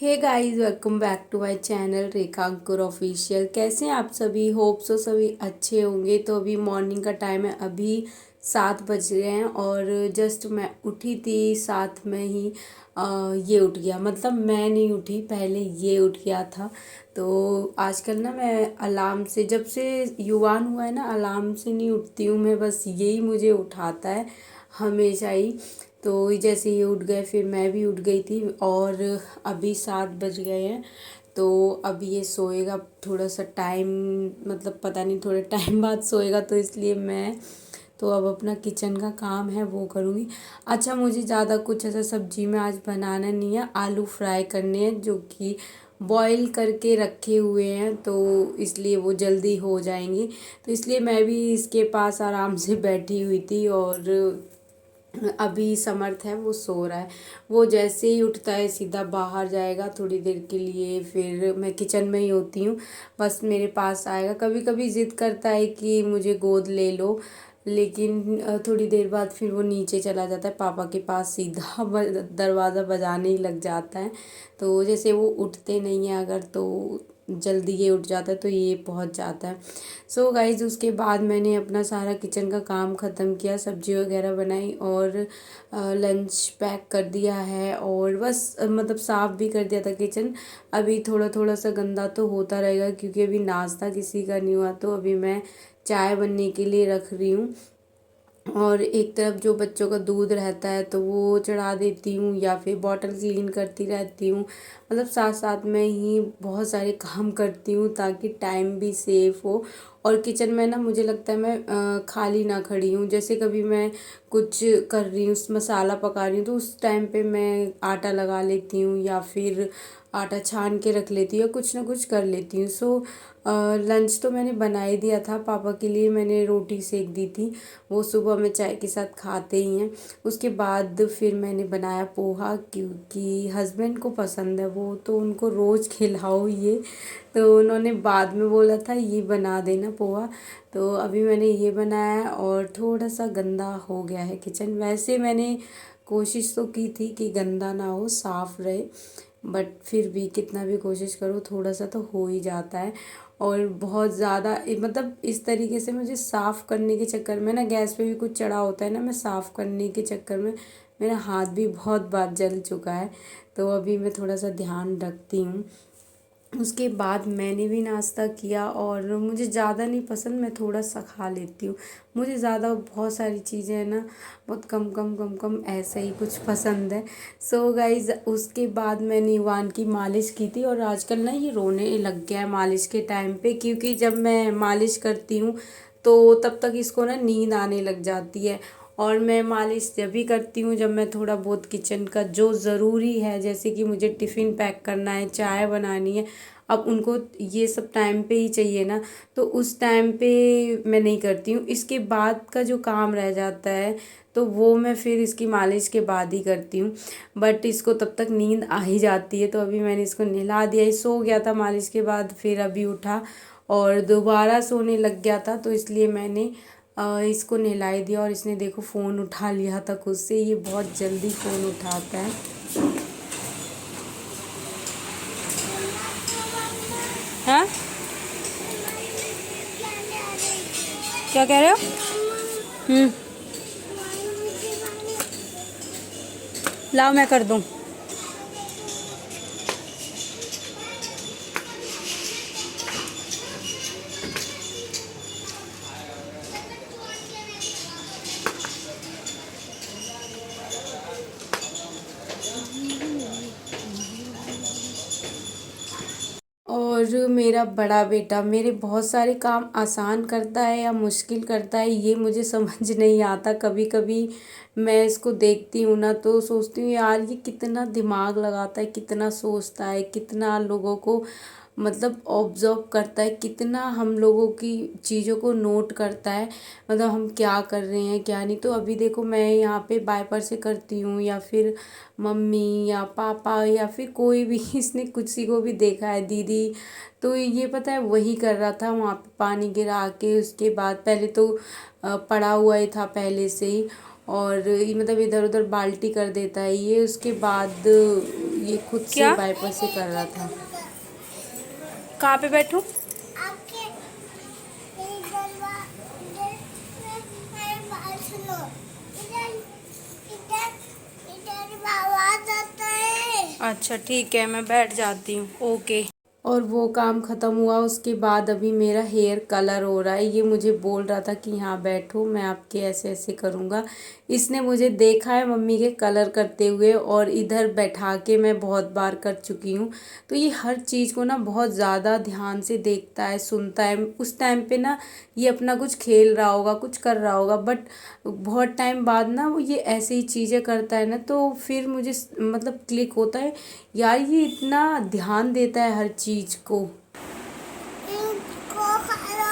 Hey guys, welcome back to my channel Rekha Ankur official. कैसे हैं आप सभी? होप सो सभी अच्छे होंगे। तो अभी मॉर्निंग का टाइम है, अभी 7 बज रहे हैं और जस्ट मैं उठी थी। साथ में ही ये उठ गया, मतलब मैं नहीं उठी, पहले ये उठ गया था। तो आजकल ना मैं अलार्म से, जब से युवान हुआ है ना, अलार्म से नहीं उठती हूँ मैं, बस यही मुझे उठाता है हमेशा ही। तो जैसे ये उठ गए फिर मैं भी उठ गई थी और अभी 7 बज गए हैं। तो अब ये सोएगा थोड़ा सा टाइम, मतलब पता नहीं थोड़े टाइम बाद सोएगा, तो इसलिए मैं तो अब अपना किचन का काम है वो करूँगी। अच्छा, मुझे ज़्यादा कुछ ऐसा सब्जी में आज बनाना नहीं है, आलू फ्राई करने हैं जो कि बॉईल करके रखे हुए हैं, तो इसलिए वो जल्दी हो जाएंगे। तो इसलिए मैं भी इसके पास आराम से बैठी हुई थी और अभी समर्थ है वो सो रहा है। वो जैसे ही उठता है सीधा बाहर जाएगा थोड़ी देर के लिए, फिर मैं किचन में ही होती हूँ, बस मेरे पास आएगा। कभी कभी ज़िद करता है कि मुझे गोद ले लो, लेकिन थोड़ी देर बाद फिर वो नीचे चला जाता है पापा के पास, सीधा दरवाज़ा बजाने ही लग जाता है। तो जैसे वो उठते नहीं हैं अगर, तो जल्दी ये उठ जाता है तो ये पहुंच जाता है। सो गाइज, उसके बाद मैंने अपना सारा किचन का काम ख़त्म किया, सब्जी वगैरह बनाई और लंच पैक कर दिया है और बस मतलब साफ़ भी कर दिया था किचन। अभी थोड़ा थोड़ा सा गंदा तो होता रहेगा क्योंकि अभी नाश्ता किसी का नहीं हुआ, तो अभी मैं चाय बनने के लिए रख रही हूँ। और एक तरफ जो बच्चों का दूध रहता है तो वो चढ़ा देती हूँ या फिर बॉटल क्लीन करती रहती हूँ। मतलब साथ साथ में ही बहुत सारे काम करती हूँ ताकि टाइम भी सेव हो। और किचन में ना मुझे लगता है मैं खाली ना खड़ी हूँ। जैसे कभी मैं कुछ कर रही हूँ, मसाला पका रही हूँ, तो उस टाइम पे मैं आटा लगा लेती हूँ या फिर आटा छान के रख लेती हूँ या कुछ ना कुछ कर लेती हूँ। सो लंच तो मैंने बना ही दिया था, पापा के लिए मैंने रोटी सेक दी थी, वो सुबह में चाय के साथ खाते ही हैं। उसके बाद फिर मैंने बनाया पोहा, क्योंकि हस्बैंड को पसंद है वो, तो उनको रोज़ खिलाओ ये, तो उन्होंने बाद में बोला था ये बना देना पोहा। तो अभी मैंने ये बनाया है और थोड़ा सा गंदा हो गया है किचन। वैसे मैंने कोशिश तो की थी कि गंदा ना हो, साफ़ रहे, बट फिर भी कितना भी कोशिश करो थोड़ा सा तो हो ही जाता है। और बहुत ज़्यादा मतलब इस तरीके से मुझे साफ़ करने के चक्कर में ना, गैस पे भी कुछ चढ़ा होता है ना, मैं साफ़ करने के चक्कर में मेरा हाथ भी बहुत बार जल चुका है। तो अभी मैं थोड़ा सा ध्यान रखती हूँ। उसके बाद मैंने भी नाश्ता किया और मुझे ज़्यादा नहीं पसंद, मैं थोड़ा सा खा लेती हूँ। मुझे ज़्यादा बहुत सारी चीज़ें हैं ना, बहुत कम कम कम कम ऐसा ही कुछ पसंद है। सो गाइज, उसके बाद मैंने युवान की मालिश की थी और आजकल ना ये रोने लग गया है मालिश के टाइम पे, क्योंकि जब मैं मालिश करती हूँ तो तब तक इसको ना नींद आने लग जाती है। और मैं मालिश जब भी करती हूँ जब मैं थोड़ा बहुत किचन का जो ज़रूरी है, जैसे कि मुझे टिफ़िन पैक करना है, चाय बनानी है, अब उनको ये सब टाइम पे ही चाहिए ना, तो उस टाइम पे मैं नहीं करती हूँ। इसके बाद का जो काम रह जाता है तो वो मैं फिर इसकी मालिश के बाद ही करती हूँ। बट इसको तब तक नींद आ ही जाती है, तो अभी मैंने इसको नहला दिया, ये सो गया था मालिश के बाद, फिर अभी उठा और दोबारा सोने लग गया था, तो इसलिए मैंने इसको नहला ही दिया। और इसने देखो फ़ोन उठा लिया था खुद से, ये बहुत जल्दी फ़ोन उठाता है। हाँ, क्या कह रहे हो? हम्म, लाओ मैं कर दूँ। और मेरा बड़ा बेटा मेरे बहुत सारे काम आसान करता है या मुश्किल करता है, ये मुझे समझ नहीं आता। कभी कभी मैं इसको देखती हूँ ना तो सोचती हूँ यार ये कितना दिमाग लगाता है, कितना सोचता है, कितना लोगों को मतलब ऑब्जर्व करता है, कितना हम लोगों की चीज़ों को नोट करता है, मतलब हम क्या कर रहे हैं क्या नहीं। तो अभी देखो मैं यहाँ पे बाइपर से करती हूँ या फिर मम्मी या पापा या फिर कोई भी इसने किसी को भी देखा है, दीदी, तो ये पता है वही कर रहा था वहाँ पे पानी गिरा के। उसके बाद पहले तो पड़ा हुआ ही था पहले से ही, और ये मतलब इधर उधर बाल्टी कर देता है ये। उसके बाद ये खुद से क्या वाइपर से कर रहा था। कहाँ पे बैठूं? आपके इधर मेरे बाल सुनो। इधर इधर इधर आवाज आता है। अच्छा ठीक है, मैं बैठ जाती हूँ। ओके। और वो काम ख़त्म हुआ उसके बाद अभी मेरा हेयर कलर हो रहा है। ये मुझे बोल रहा था कि यहाँ बैठो, मैं आपके ऐसे ऐसे करूँगा। इसने मुझे देखा है मम्मी के कलर करते हुए और इधर बैठा के मैं बहुत बार कर चुकी हूँ। तो ये हर चीज़ को ना बहुत ज़्यादा ध्यान से देखता है, सुनता है। उस टाइम पे ना ये अपना कुछ खेल रहा होगा, कुछ कर रहा होगा, बट बहुत टाइम बाद ना वो ये ऐसे ही चीज़ें करता है ना, तो फिर मुझे मतलब क्लिक होता है, यार ये इतना ध्यान देता है हर चीज़ को। इनको खा लो।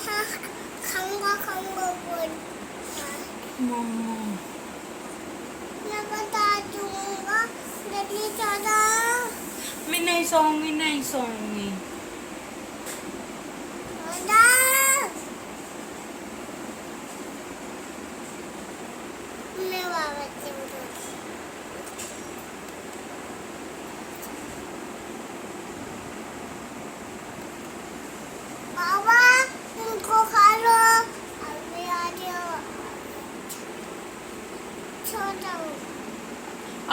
हाँ, खाऊंगा खाऊंगा बोल। मम्मा मैं बता दूंगा। जल्दी चलो। मैं नहीं सोऊंगी, नहीं सोऊंगी। मैं बाबा से बोलूं। बाबा इनको खा लो। अभी आ जाओ। सो जाओ।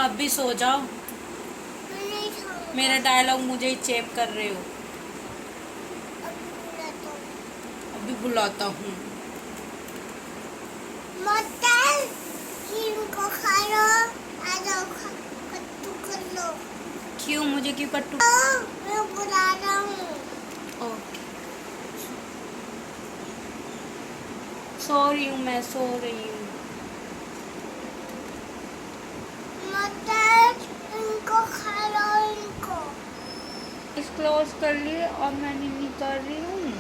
आप भी सो जाओ। मैं नहीं सोऊंगा। मेरा डायलॉग मुझे ही चेप कर रहे हो। अभी बुलाता हूँ। अभी बुलाता हूँ। मटर इनको खा लो। आ जाओ कट्टू कर लो। क्यों? मुझे क्यों कट्टू? मैं बुला रहा हूँ। ओके, सो रही हूँ, मैं सो रही हूँ। मटर इनको खा लो इनको। क्लोज कर लिए और मैं नहीं कर रही हूँ।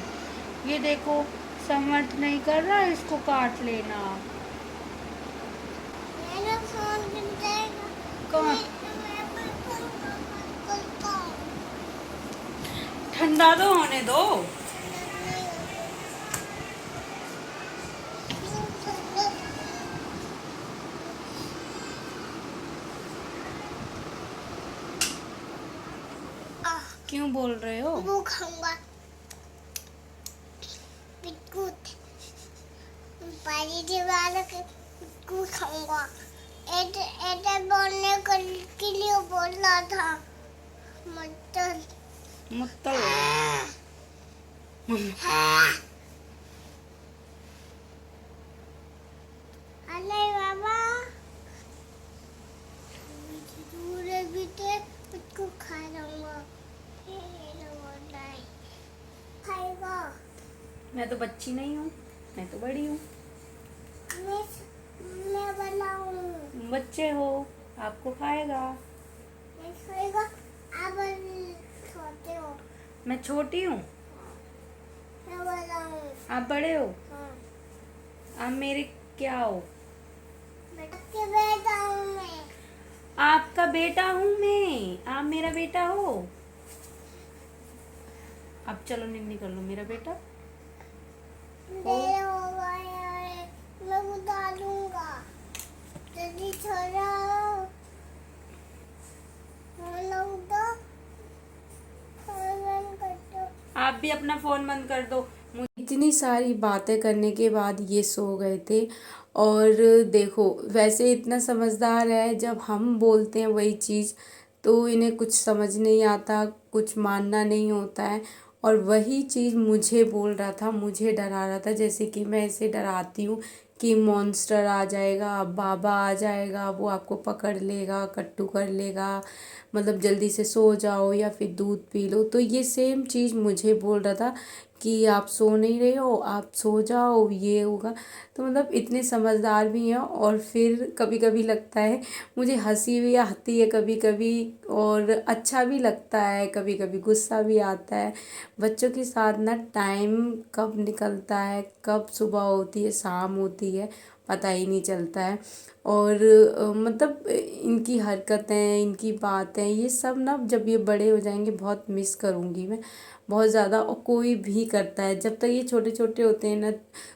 ये देखो, समर्थ नहीं कर रहा, इसको काट लेना। मेरा फोन भी देगा। कौन? मैं फोन करता हूँ। ठंडा तो होने दो। क्यों बोल रहे हो? वो खाऊंगा बिस्कुट। पानी दीवार के बिस्कुट खाऊंगा। ऐसे बोलने के लिए बोल रहा था। मटर मुत्तल। अरे बाबा दूर है बेटे उसको खा लूंगा। खाएगा। मैं तो बच्ची नहीं हूँ, मैं तो बड़ी हूँ। मैं बनाऊं। बच्चे हो, आपको खाएगा। मैं खाएगा। आप छोटे हो। मैं छोटी हूँ, मैं बनाऊं। आप बड़े हो। हाँ। आप मेरे क्या हो? के बेटा हूँ मैं। आपका बेटा हूँ मैं, आप मेरा बेटा हो। अब चलो निन्नी कर लो मेरा बेटा। देर हो गया है। मैं उतार लूंगा। जल्दी छोड़ो। लोग तो फोन बंद कर दो। आप भी अपना फोन बंद कर दो। इतनी सारी बातें करने के बाद ये सो गए थे। और देखो, वैसे इतना समझदार है, जब हम बोलते हैं वही चीज़ तो इन्हें कुछ समझ नहीं आता, कुछ मानना नहीं होता है। और वही चीज़ मुझे बोल रहा था, मुझे डरा रहा था, जैसे कि मैं इसे डराती हूँ कि मॉन्स्टर आ जाएगा, बाबा आ जाएगा, वो आपको पकड़ लेगा, कट्टू कर लेगा, मतलब जल्दी से सो जाओ या फिर दूध पी लो। तो ये सेम चीज़ मुझे बोल रहा था कि आप सो नहीं रहे हो, आप सो जाओ, ये होगा। तो मतलब इतने समझदार भी हैं। और फिर कभी कभी लगता है मुझे, हंसी भी आती है कभी कभी और अच्छा भी लगता है, कभी कभी गुस्सा भी आता है। बच्चों के साथ ना टाइम कब निकलता है, कब सुबह होती है शाम होती है, पता ही नहीं चलता है। और मतलब इनकी हरकतें, इनकी बातें, ये सब ना जब ये बड़े हो जाएंगे बहुत मिस करूँगी मैं बहुत ज़्यादा। और कोई भी करता है, जब तक ये छोटे छोटे होते हैं ना,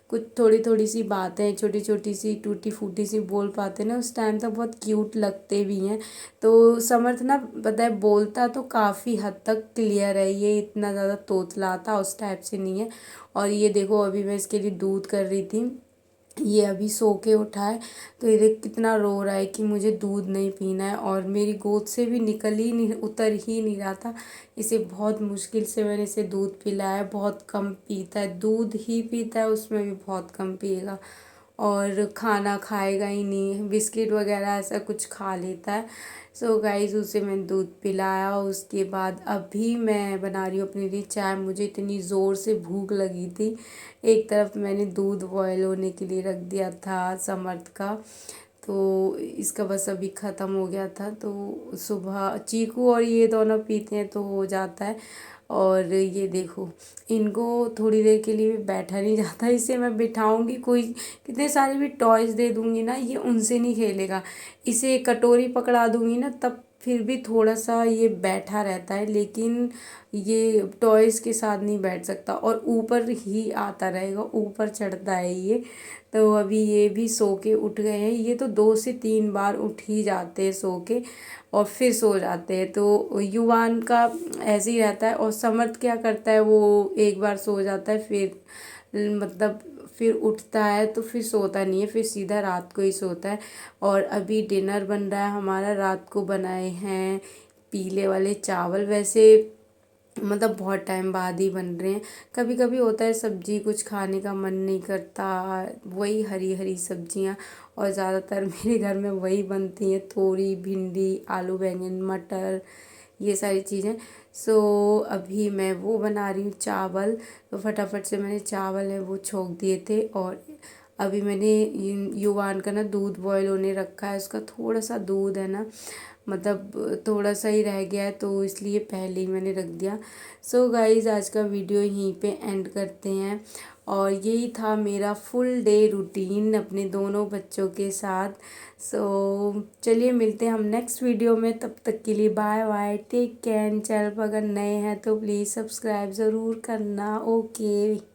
कुछ थोड़ी थोड़ी सी बातें, छोटी छोटी सी टूटी फूटी सी बोल पाते हैं ना, उस टाइम तक बहुत क्यूट लगते भी हैं। तो समर्थ ना पता है बोलता तो काफ़ी हद तक क्लियर है, ये इतना ज़्यादा तोतलाता उस टाइप से नहीं है। और ये देखो अभी मैं इसके लिए दूध कर रही थी, ये अभी सो के उठा है, तो ये देख कितना रो रहा है कि मुझे दूध नहीं पीना है। और मेरी गोद से भी निकल ही नहीं, उतर ही नहीं रहा था। इसे बहुत मुश्किल से मैंने इसे दूध पिलाया, बहुत कम पीता है, दूध ही पीता है, उसमें भी बहुत कम पिएगा। और खाना खाएगा ही नहीं, बिस्किट वगैरह ऐसा कुछ खा लेता है। सो गाइस उसे मैंने दूध पिलाया। उसके बाद अभी मैं बना रही हूँ अपने लिए चाय। मुझे इतनी ज़ोर से भूख लगी थी, एक तरफ मैंने दूध बॉयल होने के लिए रख दिया था समर्थ का, तो इसका बस अभी ख़त्म हो गया था। तो सुबह चीकू और ये दोनों पीते हैं तो हो जाता है। और ये देखो इनको थोड़ी देर के लिए भी बैठा नहीं जाता, इसे मैं बिठाऊंगी, कोई कितने सारे भी टॉयज़ दे दूंगी ना, ये उनसे नहीं खेलेगा। इसे कटोरी पकड़ा दूंगी ना तब फिर भी थोड़ा सा ये बैठा रहता है, लेकिन ये टॉयज़ के साथ नहीं बैठ सकता और ऊपर ही आता रहेगा, ऊपर चढ़ता है ये। तो अभी ये भी सो के उठ गए हैं, ये तो 2 से 3 बार उठ ही जाते हैं सो के और फिर सो जाते हैं। तो युवान का ऐसे ही रहता है। और समर्थ क्या करता है, वो एक बार सो जाता है फिर मतलब फिर उठता है तो फिर सोता नहीं है, फिर सीधा रात को ही सोता है। और अभी डिनर बन रहा है हमारा, रात को बनाए हैं पीले वाले चावल। वैसे मतलब बहुत टाइम बाद ही बन रहे हैं, कभी कभी होता है सब्जी कुछ खाने का मन नहीं करता, वही हरी हरी सब्जियां। और ज़्यादातर मेरे घर में वही बनती हैं, तोरी, भिंडी, आलू बैंगन, मटर, ये सारी चीज़ें। सो अभी मैं वो बना रही हूँ चावल। तो फटाफट से मैंने चावल है वो छोंक दिए थे। और अभी मैंने युवान का ना दूध बॉयल होने रखा है, उसका थोड़ा सा दूध है ना, मतलब थोड़ा सा ही रह गया है, तो इसलिए पहले ही मैंने रख दिया। सो गाइज़ आज का वीडियो यहीं पे एंड करते हैं। और यही था मेरा फुल डे रूटीन अपने दोनों बच्चों के साथ। सो चलिए मिलते हैं हम नेक्स्ट वीडियो में, तब तक के लिए bye bye, take care. Channel पर अगर नए हैं तो प्लीज़ सब्सक्राइब ज़रूर करना। ओके।